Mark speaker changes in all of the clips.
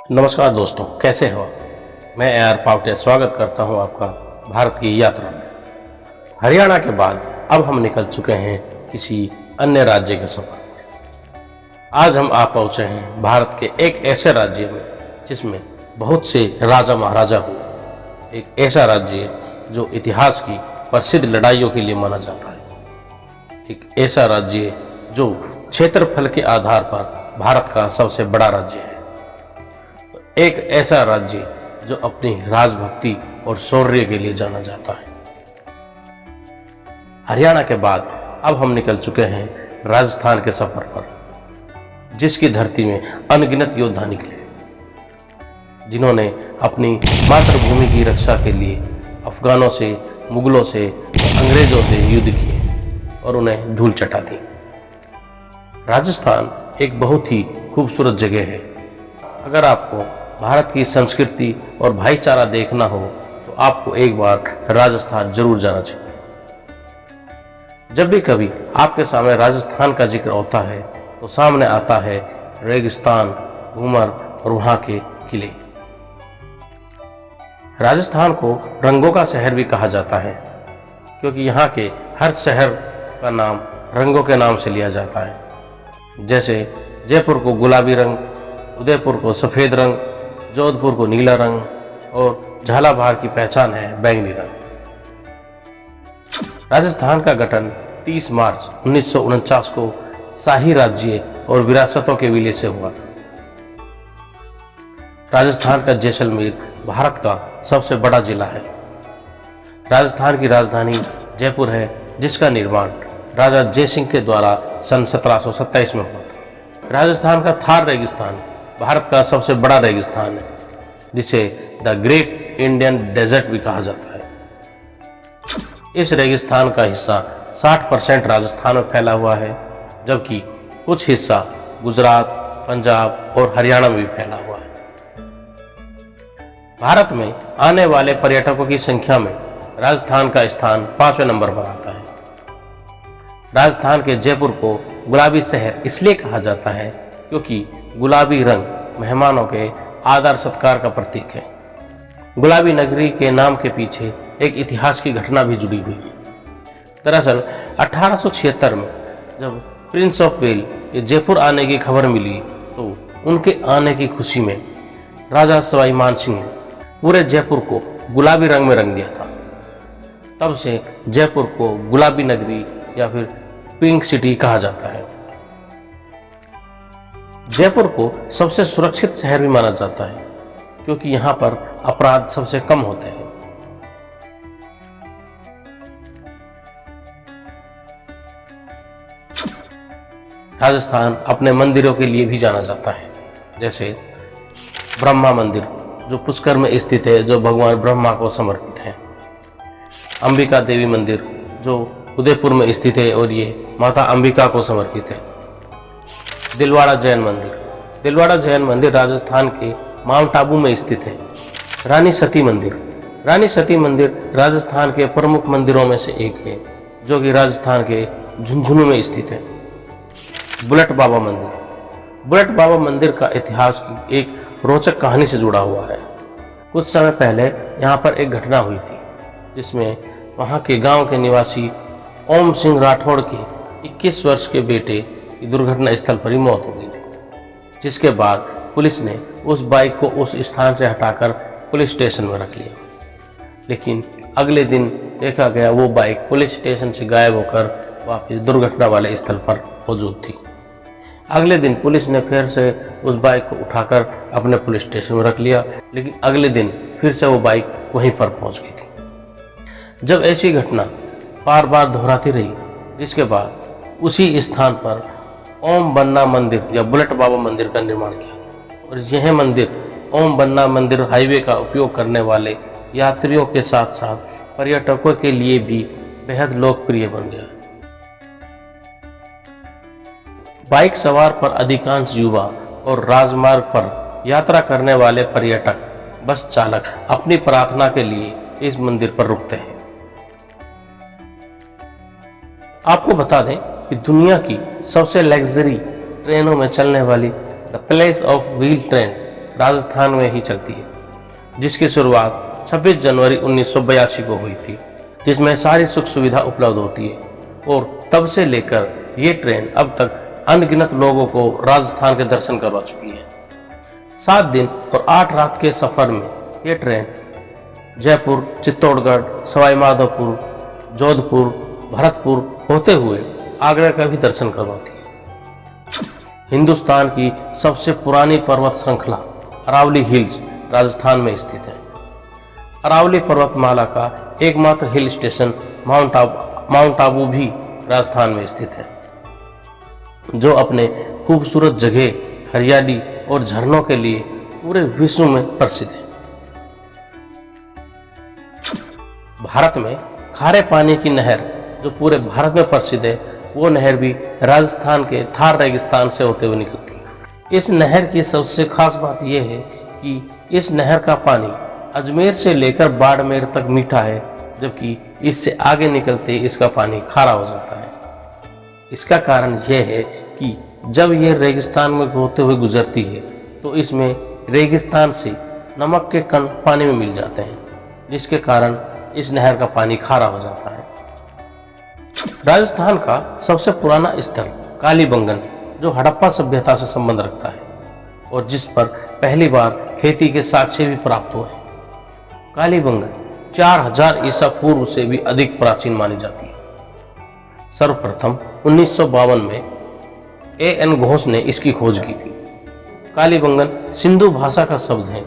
Speaker 1: नमस्कार दोस्तों, कैसे हो? मैं AR पावटे स्वागत करता हूं आपका भारत की यात्रा में। हरियाणा के बाद अब हम निकल चुके हैं किसी अन्य राज्य के सफर पर। आज हम आ पहुंचे हैं भारत के एक ऐसे राज्य में जिसमें बहुत से राजा महाराजा हुए। एक ऐसा राज्य जो इतिहास की प्रसिद्ध लड़ाइयों के लिए माना जाता है। एक ऐसा राज्य जो क्षेत्रफल के आधार पर भारत का सबसे बड़ा राज्य है। एक ऐसा राज्य जो अपनी राजभक्ति और शौर्य के लिए जाना जाता है। हरियाणा के बाद अब हम निकल चुके हैं राजस्थान के सफर पर, जिसकी धरती में अनगिनत योद्धा निकले, जिन्होंने अपनी मातृभूमि की रक्षा के लिए अफगानों से, मुगलों से, अंग्रेजों से युद्ध किए और उन्हें धूल चटा दी। राजस्थान एक बहुत ही खूबसूरत जगह है। अगर आपको भारत की संस्कृति और भाईचारा देखना हो तो आपको एक बार राजस्थान जरूर जाना चाहिए। जब भी कभी आपके सामने राजस्थान का जिक्र होता है तो सामने आता है रेगिस्तान, घूमर और वहां के किले। राजस्थान को रंगों का शहर भी कहा जाता है, क्योंकि यहाँ के हर शहर का नाम रंगों के नाम से लिया जाता है। जैसे जयपुर को गुलाबी रंग, उदयपुर को सफेद रंग, जोधपुर को नीला रंग और झालावाड़ की पहचान है बैंगनी रंग। राजस्थान का गठन 30 मार्च 1949 को शाही राज्य और विरासतों के विलय से हुआ था। राजस्थान का जैसलमेर भारत का सबसे बड़ा जिला है। राजस्थान की राजधानी जयपुर है, जिसका निर्माण राजा जयसिंह के द्वारा सन 1727 में हुआ था। राजस्थान का थार रेगिस्तान भारत का सबसे बड़ा रेगिस्तान है, जिसे द ग्रेट इंडियन डेजर्ट भी कहा जाता है। इस रेगिस्तान का हिस्सा 60% राजस्थान में फैला हुआ है, जबकि कुछ हिस्सा गुजरात, पंजाब और हरियाणा में भी फैला हुआ है। भारत में आने वाले पर्यटकों की संख्या में राजस्थान का स्थान 5वें नंबर पर आता है। राजस्थान के जयपुर को गुलाबी शहर इसलिए कहा जाता है क्योंकि गुलाबी रंग मेहमानों के आदर सत्कार का प्रतीक है। गुलाबी नगरी के नाम के पीछे एक इतिहास की घटना भी जुड़ी हुई है। दरअसल 1876 में जब प्रिंस ऑफ वेल के जयपुर आने की खबर मिली तो उनके आने की खुशी में राजा सवाई मानसिंह ने पूरे जयपुर को गुलाबी रंग में रंग दिया था। तब से जयपुर को गुलाबी नगरी या फिर पिंक सिटी कहा जाता है। जयपुर को सबसे सुरक्षित शहर भी माना जाता है, क्योंकि यहाँ पर अपराध सबसे कम होते हैं। राजस्थान अपने मंदिरों के लिए भी जाना जाता है, जैसे ब्रह्मा मंदिर जो पुष्कर में स्थित है, जो भगवान ब्रह्मा को समर्पित है। अंबिका देवी मंदिर जो उदयपुर में स्थित है और ये माता अंबिका को समर्पित है। दिलवाड़ा जैन मंदिर, दिलवाड़ा जैन मंदिर राजस्थान के माउंट आबू में स्थित है। रानी सती मंदिर, रानी सती मंदिर राजस्थान के प्रमुख मंदिरों में से एक है, जो कि राजस्थान के झुंझुनू में स्थित है। बुलेट बाबा मंदिर, बुलेट बाबा मंदिर का इतिहास की एक रोचक कहानी से जुड़ा हुआ है। कुछ समय पहले यहाँ पर एक घटना हुई थी, जिसमें वहाँ के गांव के निवासी ओम सिंह राठौड़ के 21 वर्ष के बेटे की दुर्घटना स्थल पर ही मौत हो गई थी, जिसके बाद पुलिस ने उस बाइक को उस स्थान से हटाकर पुलिस स्टेशन में रख लिया। लेकिन अगले दिन देखा गया वो बाइक पुलिस स्टेशन से गायब होकर वापस दुर्घटना वाले स्थल पर मौजूद थी। अगले दिन पुलिस ने फिर से उस बाइक को उठाकर अपने पुलिस स्टेशन में रख लिया, लेकिन अगले दिन फिर से वो बाइक वहीं पर पहुंच गई थी। जब ऐसी घटना बार बार दोहराती रही, जिसके बाद उसी स्थान पर ओम बन्ना मंदिर या बुलेट बाबा मंदिर का निर्माण किया और यह मंदिर ओम बन्ना मंदिर हाईवे का उपयोग करने वाले यात्रियों के साथ साथ पर्यटकों के लिए भी बेहद लोकप्रिय बन गया। बाइक सवार पर अधिकांश युवा और राजमार्ग पर यात्रा करने वाले पर्यटक, बस चालक अपनी प्रार्थना के लिए इस मंदिर पर रुकते हैं। आपको बता दें कि दुनिया की सबसे लग्जरी ट्रेनों में चलने वाली the palace of wheel train Rajasthan में ही चलती है, जिसकी शुरुआत 26 जनवरी 1982 को हुई थी, जिसमें सारी सुख सुविधा उपलब्ध होती है और तब से लेकर ये ट्रेन अब तक अनगिनत लोगों को राजस्थान के दर्शन करवा चुकी है। 7 दिन और 8 रात के सफर में ये ट्रेन जयपुर, चित्तौड़गढ़, सवाई माधोपुर, जोधपुर, भरतपुर होते हुए आगरा का भी दर्शन करवाती है। हिंदुस्तान की सबसे पुरानी पर्वत श्रृंखला अरावली हिल्स राजस्थान में स्थित है। अरावली पर्वतमाला का एकमात्र हिल स्टेशन माउंट आबू भी राजस्थान में स्थित है, जो अपने खूबसूरत जगह, हरियाली और झरनों के लिए पूरे विश्व में प्रसिद्ध है। भारत में खारे पानी की नहर जो पूरे भारत में प्रसिद्ध है, वो नहर भी राजस्थान के थार रेगिस्तान से होते हुए निकलती है। इस नहर की सबसे खास बात यह है कि इस नहर का पानी अजमेर से लेकर बाड़मेर तक मीठा है, जबकि इससे आगे निकलते इसका पानी खारा हो जाता है। इसका कारण यह है कि जब यह रेगिस्तान में होते हुए गुजरती है तो इसमें रेगिस्तान से नमक के कण पानी में मिल जाते हैं, जिसके कारण इस नहर का पानी खारा हो जाता है। राजस्थान का सबसे पुराना स्थल कालीबंगन, जो हड़प्पा सभ्यता से संबंध रखता है और जिस पर पहली बार खेती के साक्ष्य भी प्राप्त हुए। कालीबंगन 4000 ईसा पूर्व से भी अधिक प्राचीन मानी जाती है। सर्वप्रथम 1952 में A.N. घोष ने इसकी खोज की थी। कालीबंगन सिंधु भाषा का शब्द है,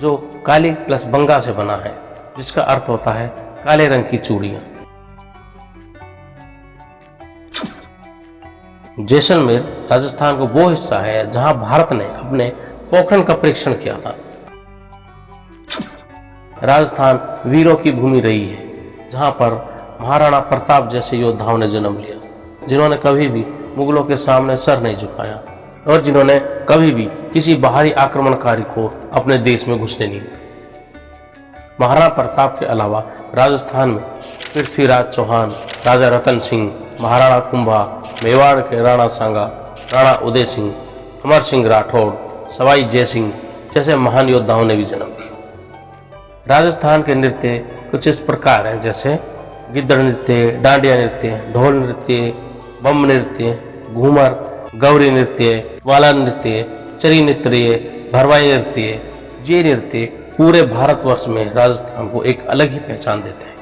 Speaker 1: जो काली प्लस बंगा से बना है, जिसका अर्थ होता है काले रंग की चूड़ियां। जैसलमेर राजस्थान का वो हिस्सा है जहां भारत ने अपने पोखरण का परीक्षण किया था। राजस्थान वीरों की भूमि रही है, जहां पर महाराणा प्रताप जैसे योद्धाओं ने जन्म लिया, जिन्होंने कभी भी मुगलों के सामने सर नहीं झुकाया और जिन्होंने कभी भी किसी बाहरी आक्रमणकारी को अपने देश में घुसने नहीं दिया। महाराणा प्रताप के अलावा राजस्थान में पृथ्वीराज चौहान, राजा रतन सिंह, महाराणा कुंभा, मेवाड़ के राणा सांगा, राणा उदय सिंह, अमर सिंह राठौड़, सवाई जय सिंह जैसे महान योद्धाओं ने भी जन्म लिया। राजस्थान के नृत्य कुछ इस प्रकार हैं, जैसे गिद्दड़ नृत्य, डांडिया नृत्य, ढोल नृत्य, बम नृत्य, घूमर, गौरी नृत्य, वाला नृत्य, चरी नृत्य, भरवाई नृत्य। ये नृत्य पूरे भारतवर्ष में राजस्थान को एक अलग ही पहचान देते हैं।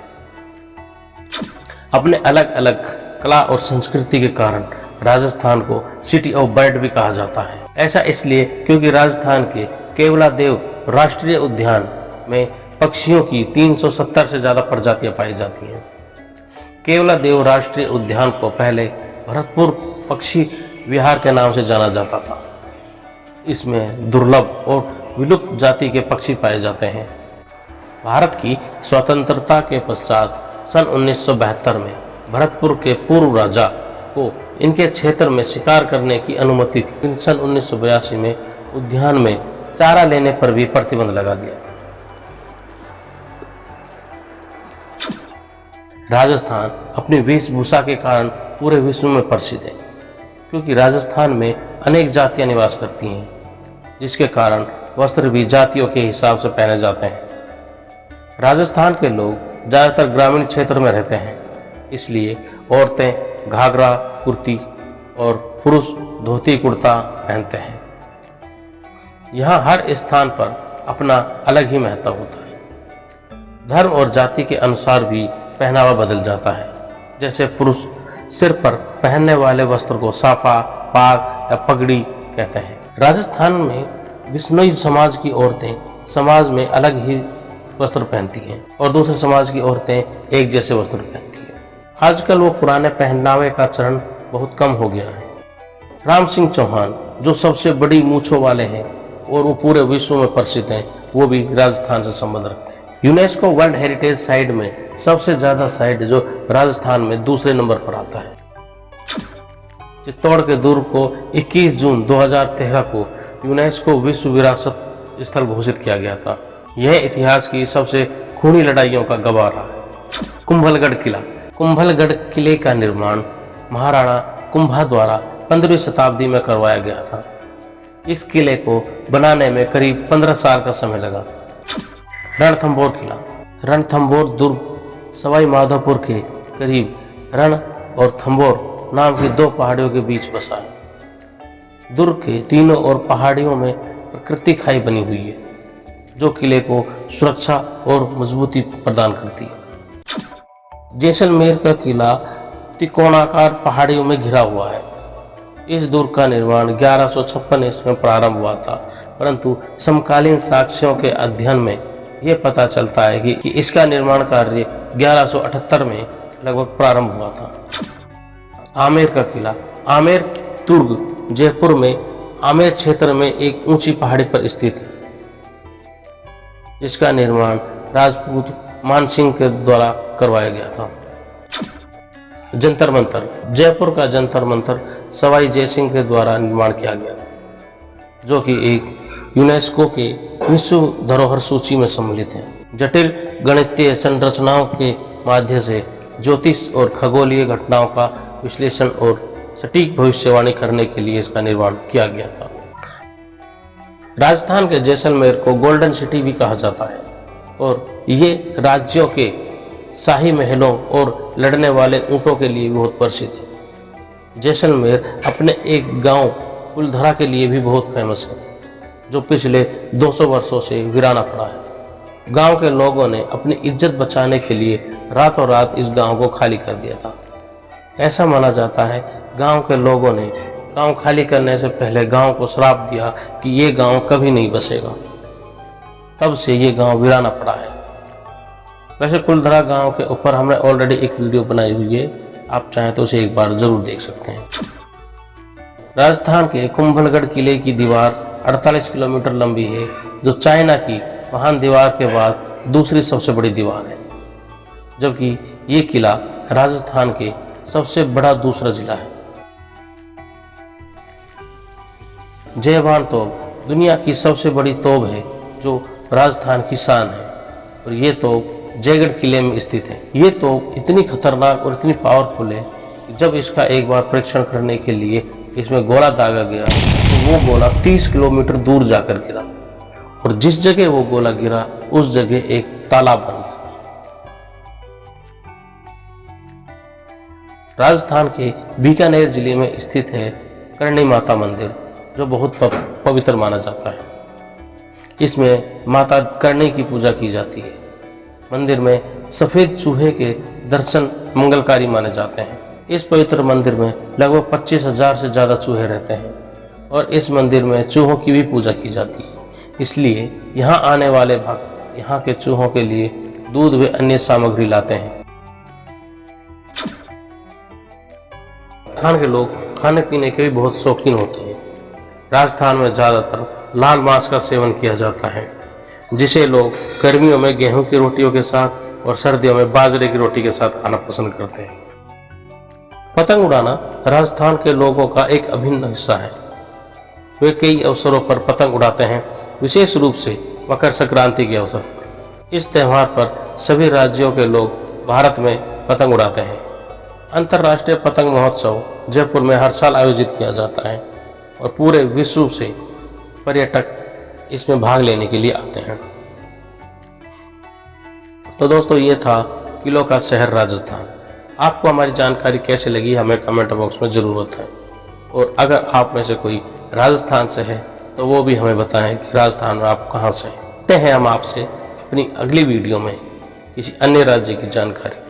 Speaker 1: अपने अलग अलग कला और संस्कृति के कारण राजस्थान को सिटी ऑफ बर्ड भी कहा जाता है। ऐसा इसलिए क्योंकि राजस्थान के केवलादेव राष्ट्रीय उद्यान में पक्षियों की 370 से ज्यादा प्रजातियां पाई जाती हैं। केवलादेव राष्ट्रीय उद्यान को पहले भरतपुर पक्षी विहार के नाम से जाना जाता था। इसमें दुर्लभ और विलुप्त जाति के पक्षी पाए जाते हैं। भारत की स्वतंत्रता के पश्चात सन 1972 में भरतपुर के पूर्व राजा को इनके क्षेत्र में शिकार करने की अनुमति थी। सन 1982 में उद्यान में चारा लेने पर भी प्रतिबंध लगा दिया। राजस्थान अपनी वेशभूषा के कारण पूरे विश्व में प्रसिद्ध है, क्योंकि राजस्थान में अनेक जातियां निवास करती हैं, जिसके कारण वस्त्र भी जातियों के हिसाब से पहने जाते हैं। राजस्थान के लोग ज्यादातर ग्रामीण क्षेत्र में रहते हैं, इसलिए औरतें घाघरा कुर्ती और पुरुष धोती कुर्ता पहनते हैं। यहाँ हर स्थान पर अपना अलग ही महत्व होता है। धर्म और जाति के अनुसार भी पहनावा बदल जाता है। जैसे पुरुष सिर पर पहनने वाले वस्त्र को साफा, पाग या पगड़ी कहते हैं। राजस्थान में बिश्नोई समाज की औरतें समाज में अलग ही वस्त्र पहनती हैं और दूसरे समाज की औरतें एक जैसे वस्त्र पहनती हैं। आजकल वो पुराने पहनावे का चरण बहुत कम हो गया है। राम सिंह चौहान जो सबसे बड़ी मूंछों वाले हैं और वो पूरे विश्व में प्रसिद्ध हैं, वो भी राजस्थान से संबंध रखते हैं। यूनेस्को वर्ल्ड हेरिटेज साइट में सबसे ज्यादा साइट जो राजस्थान में दूसरे नंबर पर आता है। चित्तौड़ के दुर्ग को 21 जून 2013 को यूनेस्को विश्व विरासत स्थल घोषित किया गया था। यह इतिहास की सबसे खूनी लड़ाइयों का गवाह रहा है। कुंभलगढ़ किला। कुंभलगढ़ किले का निर्माण महाराणा कुंभा द्वारा 15वीं शताब्दी में करवाया गया था। इस किले को बनाने में करीब 15 साल का समय लगा था। रणथंभौर किला। रणथंभौर दुर्ग सवाई माधोपुर के करीब रण और थंभौर नाम की 2 पहाड़ियों के बीच बसा है। दुर्ग के तीनों ओर पहाड़ियों में प्राकृतिक खाई बनी हुई है, जो किले को सुरक्षा और मजबूती प्रदान करती है। जैसलमेर का किला त्रिकोणाकार पहाड़ियों में घिरा हुआ है। इस दुर्ग का निर्माण 1156 ईस्वी में प्रारंभ हुआ था, परंतु समकालीन साक्ष्यों के अध्ययन में यह पता चलता है कि इसका निर्माण कार्य 1178 में लगभग प्रारंभ हुआ था। आमेर का किला। आमेर दुर्ग जयपुर में आमेर क्षेत्र में एक ऊंची पहाड़ी पर स्थित है, जिसका निर्माण राजपूत मानसिंह के द्वारा करवाया गया था। जंतर मंतर। जयपुर का जंतर मंतर सवाई जयसिंह के द्वारा निर्माण किया गया था, जो कि एक यूनेस्को के विश्व धरोहर सूची में सम्मिलित है। जटिल गणितीय संरचनाओं के माध्यम से ज्योतिष और खगोलीय घटनाओं का विश्लेषण और सटीक भविष्यवाणी करने के लिए इसका निर्माण किया गया था। राजस्थान के जैसलमेर को गोल्डन सिटी भी कहा जाता है और ये राज्यों के शाही महलों और लड़ने वाले ऊंटों के लिए बहुत प्रसिद्ध है। जैसलमेर अपने एक गांव कुलधरा के लिए भी बहुत फेमस है, जो पिछले 200 वर्षों से वीराना पड़ा है। गांव के लोगों ने अपनी इज्जत बचाने के लिए रातों रात इस गांव को खाली कर दिया था। ऐसा माना जाता है गांव के लोगों ने गांव खाली करने से पहले गांव को श्राप दिया कि ये गांव कभी नहीं बसेगा। तब से ये गांव वीराना पड़ा है। वैसे कुलधरा गांव के ऊपर हमने ऑलरेडी एक वीडियो बनाई हुई है, आप चाहें तो उसे एक बार जरूर देख सकते हैं। राजस्थान के कुंभलगढ़ किले की दीवार 48 किलोमीटर लंबी है, जो चाइना की महान दीवार के बाद दूसरी सबसे बड़ी दीवार है, जबकि ये किला राजस्थान के सबसे बड़ा दूसरा जिला है। जयवान तोप दुनिया की सबसे बड़ी तोप है, जो राजस्थान की शान है, और ये तोप जयगढ़ किले में स्थित है। ये तोप इतनी खतरनाक और इतनी पावरफुल है कि जब इसका एक बार परीक्षण करने के लिए इसमें गोला दागा गया तो वो गोला 30 किलोमीटर दूर जाकर गिरा, और जिस जगह वो गोला गिरा उस जगह एक तालाब बन गया था। राजस्थान के बीकानेर जिले में स्थित है करणी माता मंदिर, जो बहुत पवित्र माना जाता है। इसमें माता करणी की पूजा की जाती है। मंदिर में सफेद चूहे के दर्शन मंगलकारी माने जाते हैं। इस पवित्र मंदिर में लगभग 25,000 से ज्यादा चूहे रहते हैं, और इस मंदिर में चूहों की भी पूजा की जाती है। इसलिए यहाँ आने वाले भक्त यहाँ के चूहों के लिए दूध व अन्य सामग्री लाते हैं। राजस्थान के लोग खाने पीने के भी बहुत शौकीन होते हैं। राजस्थान में ज्यादातर लाल मांस का सेवन किया जाता है, जिसे लोग गर्मियों में गेहूं की रोटियों के साथ और सर्दियों में बाजरे की रोटी के साथ खाना पसंद करते हैं। पतंग उड़ाना राजस्थान के लोगों का एक अभिन्न हिस्सा है। वे कई अवसरों पर पतंग उड़ाते हैं, विशेष रूप से मकर संक्रांति के अवसर पर। इस त्यौहार पर सभी राज्यों के लोग भारत में पतंग उड़ाते हैं। अंतर्राष्ट्रीय पतंग महोत्सव जयपुर में हर साल आयोजित किया जाता है, और पूरे विश्व से पर्यटक इसमें भाग लेने के लिए आते हैं। तो दोस्तों, ये था किलों का शहर राजस्थान। आपको हमारी जानकारी कैसे लगी हमें कमेंट बॉक्स में जरूर बताएं, और अगर आप में से कोई राजस्थान से है तो वो भी हमें बताएं कि राजस्थान में आप कहाँ से हैं। हम आपसे अपनी अगली वीडियो में किसी अन्य राज्य की जानकारी